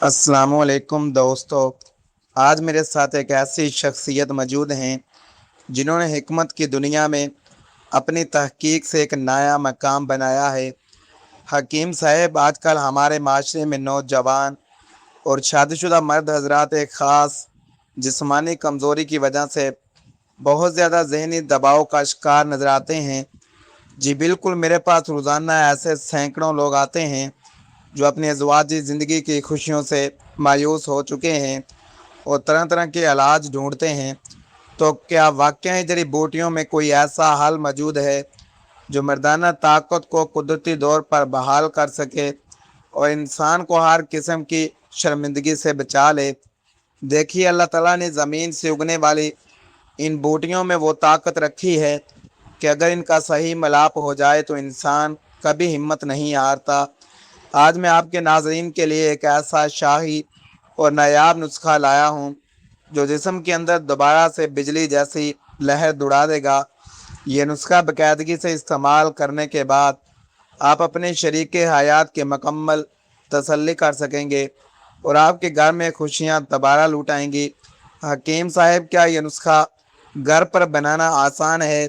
السلام علیکم دوستو، آج میرے ساتھ ایک ایسی شخصیت موجود ہیں جنہوں نے حکمت کی دنیا میں اپنی تحقیق سے ایک نیا مقام بنایا ہے۔ حکیم صاحب آج کل ہمارے معاشرے میں نوجوان اور شادی شدہ مرد حضرات ایک خاص جسمانی کمزوری کی وجہ سے بہت زیادہ ذہنی دباؤ کا شکار نظر آتے ہیں۔ جی بالکل، میرے پاس روزانہ ایسے سینکڑوں لوگ آتے ہیں جو اپنی ازدواجی زندگی کی خوشیوں سے مایوس ہو چکے ہیں اور طرح طرح کے علاج ڈھونڈتے ہیں۔ تو کیا واقعی جڑی بوٹیوں میں کوئی ایسا حل موجود ہے جو مردانہ طاقت کو قدرتی طور پر بحال کر سکے اور انسان کو ہر قسم کی شرمندگی سے بچا لے؟ دیکھیے، اللہ تعالیٰ نے زمین سے اگنے والی ان بوٹیوں میں وہ طاقت رکھی ہے کہ اگر ان کا صحیح ملاپ ہو جائے تو انسان کبھی ہمت نہیں ہارتا۔ آج میں آپ کے ناظرین کے لیے ایک ایسا شاہی اور نایاب نسخہ لایا ہوں جو جسم کے اندر دوبارہ سے بجلی جیسی لہر دوڑا دے گا۔ یہ نسخہ باقاعدگی سے استعمال کرنے کے بعد آپ اپنے شریک حیات کے مکمل تسلی کر سکیں گے اور آپ کے گھر میں خوشیاں دوبارہ لوٹ آئیں گی۔ حکیم صاحب، کیا یہ نسخہ گھر پر بنانا آسان ہے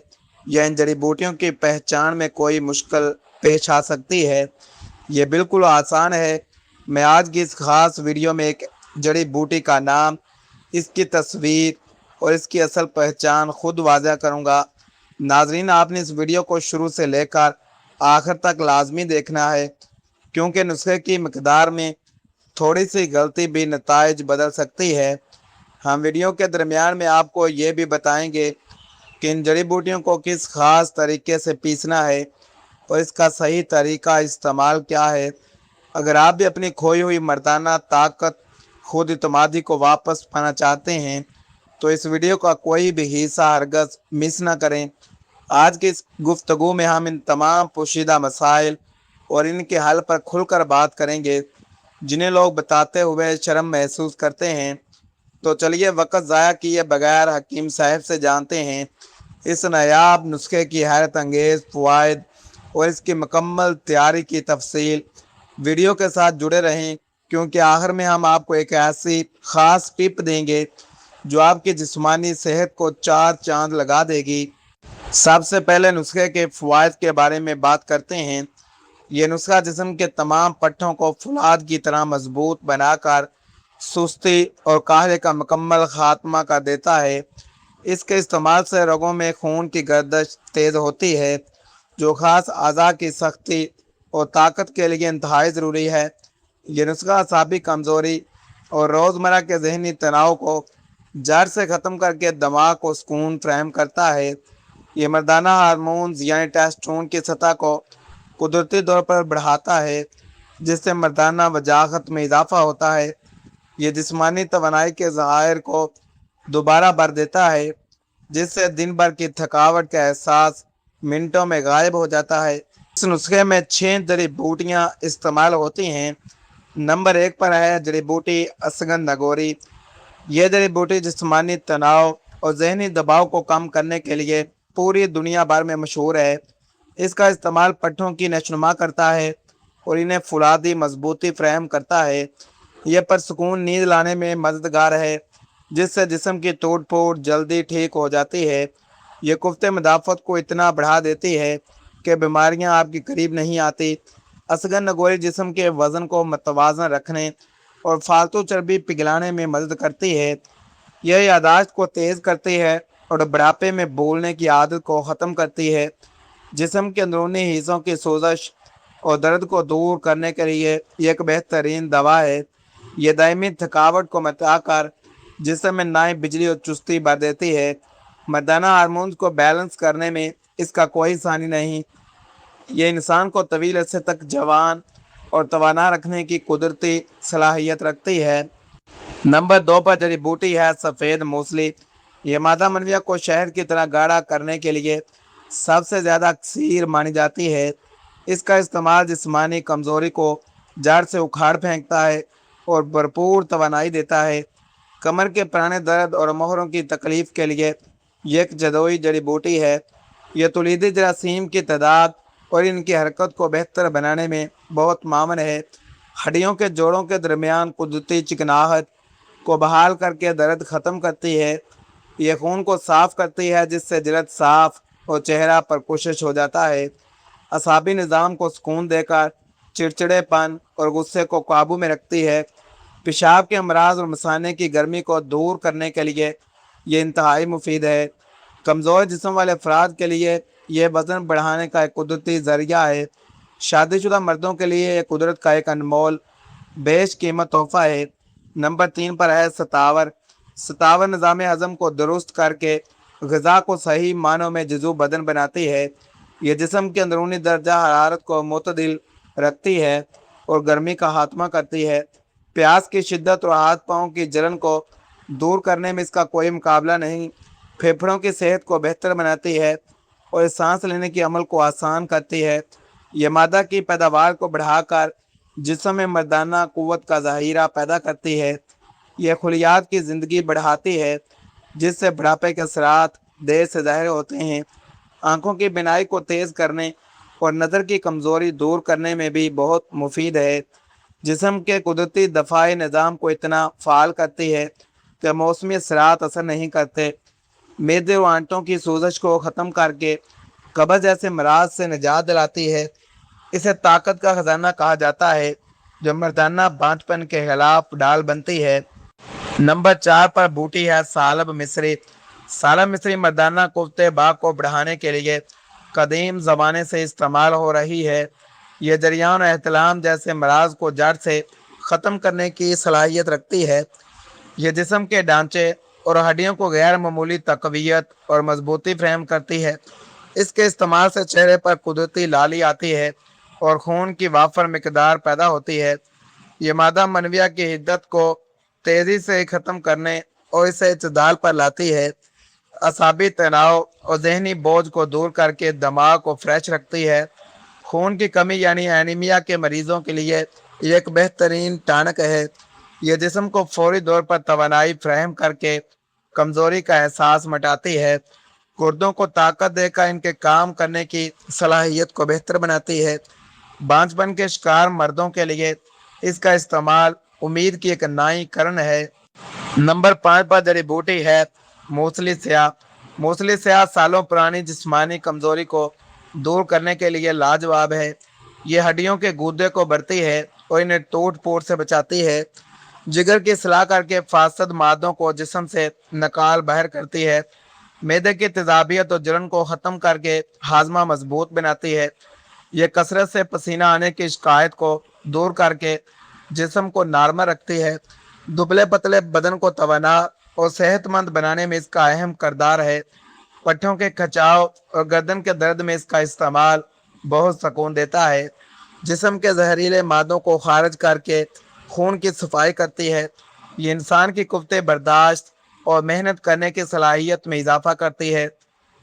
یا ان جڑی بوٹیوں کی پہچان میں کوئی مشکل پیش آ سکتی ہے؟ یہ بالکل آسان ہے۔ میں آج کی اس خاص ویڈیو میں ایک جڑی بوٹی کا نام، اس کی تصویر اور اس کی اصل پہچان خود واضح کروں گا۔ ناظرین، آپ نے اس ویڈیو کو شروع سے لے کر آخر تک لازمی دیکھنا ہے، کیونکہ نسخے کی مقدار میں تھوڑی سی غلطی بھی نتائج بدل سکتی ہے۔ ہم ویڈیو کے درمیان میں آپ کو یہ بھی بتائیں گے کہ ان جڑی بوٹیوں کو کس خاص طریقے سے پیسنا ہے اور اس کا صحیح طریقہ استعمال کیا ہے۔ اگر آپ بھی اپنی کھوئی ہوئی مردانہ طاقت، خود اعتمادی کو واپس پانا چاہتے ہیں تو اس ویڈیو کا کوئی بھی حصہ ہرگز مس نہ کریں۔ آج کی اس گفتگو میں ہم ان تمام پوشیدہ مسائل اور ان کے حل پر کھل کر بات کریں گے جنہیں لوگ بتاتے ہوئے شرم محسوس کرتے ہیں۔ تو چلیے وقت ضائع کیے بغیر حکیم صاحب سے جانتے ہیں اس نایاب نسخے کی حیرت انگیز فوائد اور اس کی مکمل تیاری کی تفصیل۔ ویڈیو کے ساتھ جڑے رہیں، کیونکہ آخر میں ہم آپ کو ایک ایسی خاص ٹپ دیں گے جو آپ کی جسمانی صحت کو چار چاند لگا دے گی۔ سب سے پہلے نسخے کے فوائد کے بارے میں بات کرتے ہیں۔ یہ نسخہ جسم کے تمام پٹھوں کو فولاد کی طرح مضبوط بنا کر سستی اور کاہلے کا مکمل خاتمہ کر دیتا ہے۔ اس کے استعمال سے رگوں میں خون کی گردش تیز ہوتی ہے، جو خاص اعضاء کی سختی اور طاقت کے لیے انتہائی ضروری ہے۔ یہ نسخہ اعصابی کمزوری اور روزمرہ کے ذہنی تناؤ کو جڑ سے ختم کر کے دماغ کو سکون فراہم کرتا ہے۔ یہ مردانہ ہارمونز یعنی ٹیسٹوسٹیرون کی سطح کو قدرتی طور پر بڑھاتا ہے، جس سے مردانہ وجاہت میں اضافہ ہوتا ہے۔ یہ جسمانی توانائی کے ذخائر کو دوبارہ بھر دیتا ہے، جس سے دن بھر کی تھکاوٹ کا احساس منٹوں میں غائب ہو جاتا ہے۔ اس نسخے میں 6 جڑی بوٹیاں استعمال ہوتی ہیں۔ نمبر 1 پر ہے جڑی بوٹی اشگن ناگوری۔ یہ جڑی بوٹی جسمانی تناؤ اور ذہنی دباؤ کو کم کرنے کے لیے پوری دنیا بھر میں مشہور ہے۔ اس کا استعمال پٹھوں کی نشوونما کرتا ہے اور انہیں فولادی مضبوطی فراہم کرتا ہے۔ یہ پرسکون نیند لانے میں مددگار ہے، جس سے جسم کی ٹوٹ پھوٹ جلدی ٹھیک ہو جاتی ہے۔ یہ قوت مدافعت کو اتنا بڑھا دیتی ہے کہ بیماریاں آپ کے قریب نہیں آتی۔ اشگن ناگوری جسم کے وزن کو متوازن رکھنے اور فالتو چربی پگھلانے میں مدد کرتی ہے۔ یہ یادداشت کو تیز کرتی ہے اور بڑھاپے میں بھولنے کی عادت کو ختم کرتی ہے۔ جسم کے اندرونی حصوں کی سوزش اور درد کو دور کرنے کے لیے یہ ایک بہترین دوا ہے۔ یہ دائمی تھکاوٹ کو مٹا کر جسم میں نئی بجلی اور چستی بھر دیتی ہے۔ مردانہ ہارمونز کو بیلنس کرنے میں اس کا کوئی ثانی نہیں۔ یہ انسان کو طویل عرصے تک جوان اور توانا رکھنے کی قدرتی صلاحیت رکھتی ہے۔ نمبر 2 پر جڑی بوٹی ہے سفید موسلی۔ یہ مادہ منویہ کو شہد کی طرح گاڑھا کرنے کے لیے سب سے زیادہ اکثیر مانی جاتی ہے۔ اس کا استعمال جسمانی کمزوری کو جڑ سے اکھاڑ پھینکتا ہے اور بھرپور توانائی دیتا ہے۔ کمر کے پرانے درد اور مہروں کی تکلیف کے لیے یہ ایک جدوئی جڑی بوٹی ہے۔ یہ تولیدی جراثیم کی تعداد اور ان کی حرکت کو بہتر بنانے میں بہت معاون ہے۔ ہڈیوں کے جوڑوں کے درمیان قدرتی چکناہٹ کو بحال کر کے درد ختم کرتی ہے۔ یہ خون کو صاف کرتی ہے جس سے جلد صاف اور چہرہ پرکشش ہو جاتا ہے۔ اعصابی نظام کو سکون دے کر چڑچڑے پن اور غصے کو قابو میں رکھتی ہے۔ پیشاب کے امراض اور مثانے کی گرمی کو دور کرنے کے لیے یہ انتہائی مفید ہے۔ کمزور جسم والے افراد کے لیے یہ وزن بڑھانے کا ایک قدرتی ذریعہ ہے۔ شادی شدہ مردوں کے لیے یہ قدرت کا ایک انمول بیش قیمت تحفہ ہے۔ نمبر 3 پر ہے ستاور۔ ستاور نظام ہضم کو درست کر کے غذا کو صحیح معنوں میں جزو بدن بناتی ہے۔ یہ جسم کے اندرونی درجہ حرارت کو معتدل رکھتی ہے اور گرمی کا خاتمہ کرتی ہے۔ پیاس کی شدت اور ہاتھ پاؤں کی جلن کو دور کرنے میں اس کا کوئی مقابلہ نہیں۔ پھیپھڑوں کی صحت کو بہتر بناتی ہے اور سانس لینے کے عمل کو آسان کرتی ہے۔ یہ مادہ کی پیداوار کو بڑھا کر جسم میں مردانہ قوت کا ذخیرہ پیدا کرتی ہے۔ یہ خلیات کی زندگی بڑھاتی ہے جس سے بڑھاپے کے اثرات دیر سے ظاہر ہوتے ہیں۔ آنکھوں کی بینائی کو تیز کرنے اور نظر کی کمزوری دور کرنے میں بھی بہت مفید ہے۔ جسم کے قدرتی دفاعی نظام کو اتنا فعال کرتی ہے کہ موسمی اثرات اثر نہیں کرتے۔ معدے اور آنتوں کی سوزش کو ختم کر کے قبض جیسے امراض سے نجات دلاتی ہے۔ اسے طاقت کا خزانہ کہا جاتا ہے جو مردانہ بانجھ پن کے خلاف ڈال بنتی ہے۔ نمبر 4 پر بوٹی ہے سالب مصری۔ سالب مصری مردانہ قوت باغ کو بڑھانے کے لیے قدیم زمانے سے استعمال ہو رہی ہے۔ یہ جریان و احتلام جیسے امراض کو جڑ سے ختم کرنے کی صلاحیت رکھتی ہے۔ یہ جسم کے ڈھانچے اور ہڈیوں کو غیر معمولی تقویت اور مضبوطی فراہم کرتی ہے۔ اس کے استعمال سے چہرے پر قدرتی لالی آتی ہے اور خون کی وافر مقدار پیدا ہوتی ہے۔ یہ مادہ منویہ کی حدت کو تیزی سے ختم کرنے اور اسے اعتدال پر لاتی ہے۔ اعصابی تناؤ اور ذہنی بوجھ کو دور کر کے دماغ کو فریش رکھتی ہے۔ خون کی کمی یعنی اینیمیا کے مریضوں کے لیے یہ ایک بہترین ٹانک ہے۔ یہ جسم کو فوری طور پر توانائی فراہم کر کے کمزوری کا احساس مٹاتی ہے۔ گردوں کو طاقت دے کر ان کے کام کرنے کی صلاحیت کو بہتر بناتی ہے۔ بانجھ پن کے شکار مردوں کے لیے اس کا استعمال امید کی ایک نئی کرن ہے۔ نمبر 5 پر جڑی بوٹی ہے موسلی سیاہ۔ موسلی سیاہ سالوں پرانی جسمانی کمزوری کو دور کرنے کے لیے لاجواب ہے۔ یہ ہڈیوں کے گودے کو بھرتی ہے اور انہیں ٹوٹ پھوٹ سے بچاتی ہے۔ جگر کی اصلاح کر کے فاسد مادوں کو جسم سے نکال باہر کرتی ہے۔ معدے کی تیزابیت اور جلن کو ختم کر کے ہاضمہ مضبوط بناتی ہے۔ یہ کثرت سے پسینہ آنے کی شکایت کو دور کر کے جسم کو نارمل رکھتی ہے۔ دبلے پتلے بدن کو توانا اور صحت مند بنانے میں اس کا اہم کردار ہے۔ پٹھوں کے کھچاؤ اور گردن کے درد میں اس کا استعمال بہت سکون دیتا ہے۔ جسم کے زہریلے مادوں کو خارج کر کے خون کی صفائی کرتی ہے۔ یہ انسان کی قوت برداشت اور محنت کرنے کی صلاحیت میں اضافہ کرتی ہے۔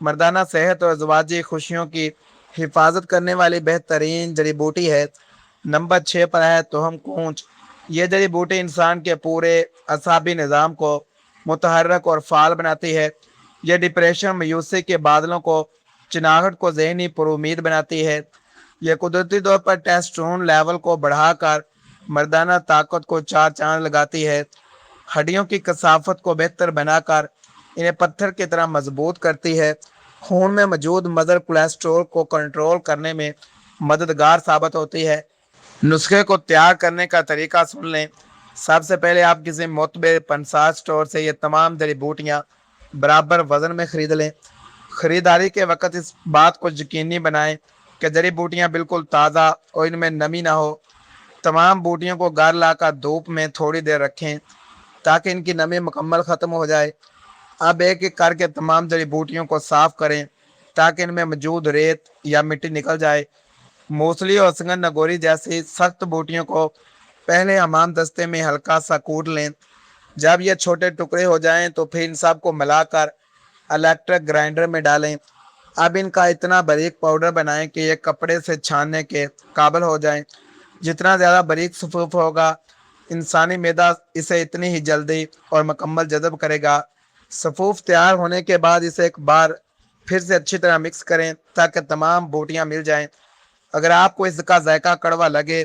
مردانہ صحت اور ازواجی خوشیوں کی حفاظت کرنے والی بہترین جڑی بوٹی ہے۔ نمبر 6 پر ہے تہم کونچ۔ یہ جڑی بوٹی انسان کے پورے اعصابی نظام کو متحرک اور فعال بناتی ہے۔ یہ ڈپریشن مایوسی کے بادلوں کو چناہٹ کو ذہنی پر امید بناتی ہے۔ یہ قدرتی طور پر ٹیسٹرون لیول کو بڑھا کر مردانہ طاقت کو چار چاند لگاتی ہے۔ ہڈیوں کی کثافت کو بہتر بنا کر انہیں پتھر کی طرح مضبوط کرتی ہے۔ خون میں موجود مدر کولیسٹرول کو کنٹرول کرنے میں مددگار ثابت ہوتی ہے۔ نسخے کو تیار کرنے کا طریقہ سن لیں۔ سب سے پہلے آپ کسی معتبر پنساج اسٹور سے یہ تمام جڑی بوٹیاں برابر وزن میں خرید لیں۔ خریداری کے وقت اس بات کو یقینی بنائیں کہ جڑی بوٹیاں بالکل تازہ اور ان میں نمی نہ ہو۔ تمام بوٹیوں کو گھر لا کر دھوپ میں تھوڑی دیر رکھیں تاکہ ان کی نمی مکمل ختم ہو جائے۔ اب ایک ایک کر کے تمام جڑی بوٹیوں کو صاف کریں تاکہ ان میں موجود ریت یا مٹی نکل جائے۔ موسلی اور سنگن نگوری جیسی سخت بوٹیوں کو پہلے حمام دستے میں ہلکا سا کوٹ لیں۔ جب یہ چھوٹے ٹکڑے ہو جائیں تو پھر ان سب کو ملا کر الیکٹرک گرائنڈر میں ڈالیں۔ اب ان کا اتنا باریک پاؤڈر بنائیں کہ یہ کپڑے سے چھاننے کے قابل ہو جائیں۔ جتنا زیادہ باریک صفوف ہوگا انسانی معدہ اسے اتنی ہی جلدی اور مکمل جذب کرے گا۔ صفوف تیار ہونے کے بعد اسے ایک بار پھر سے اچھی طرح مکس کریں تاکہ تمام بوٹیاں مل جائیں۔ اگر آپ کو اس کا ذائقہ کڑوا لگے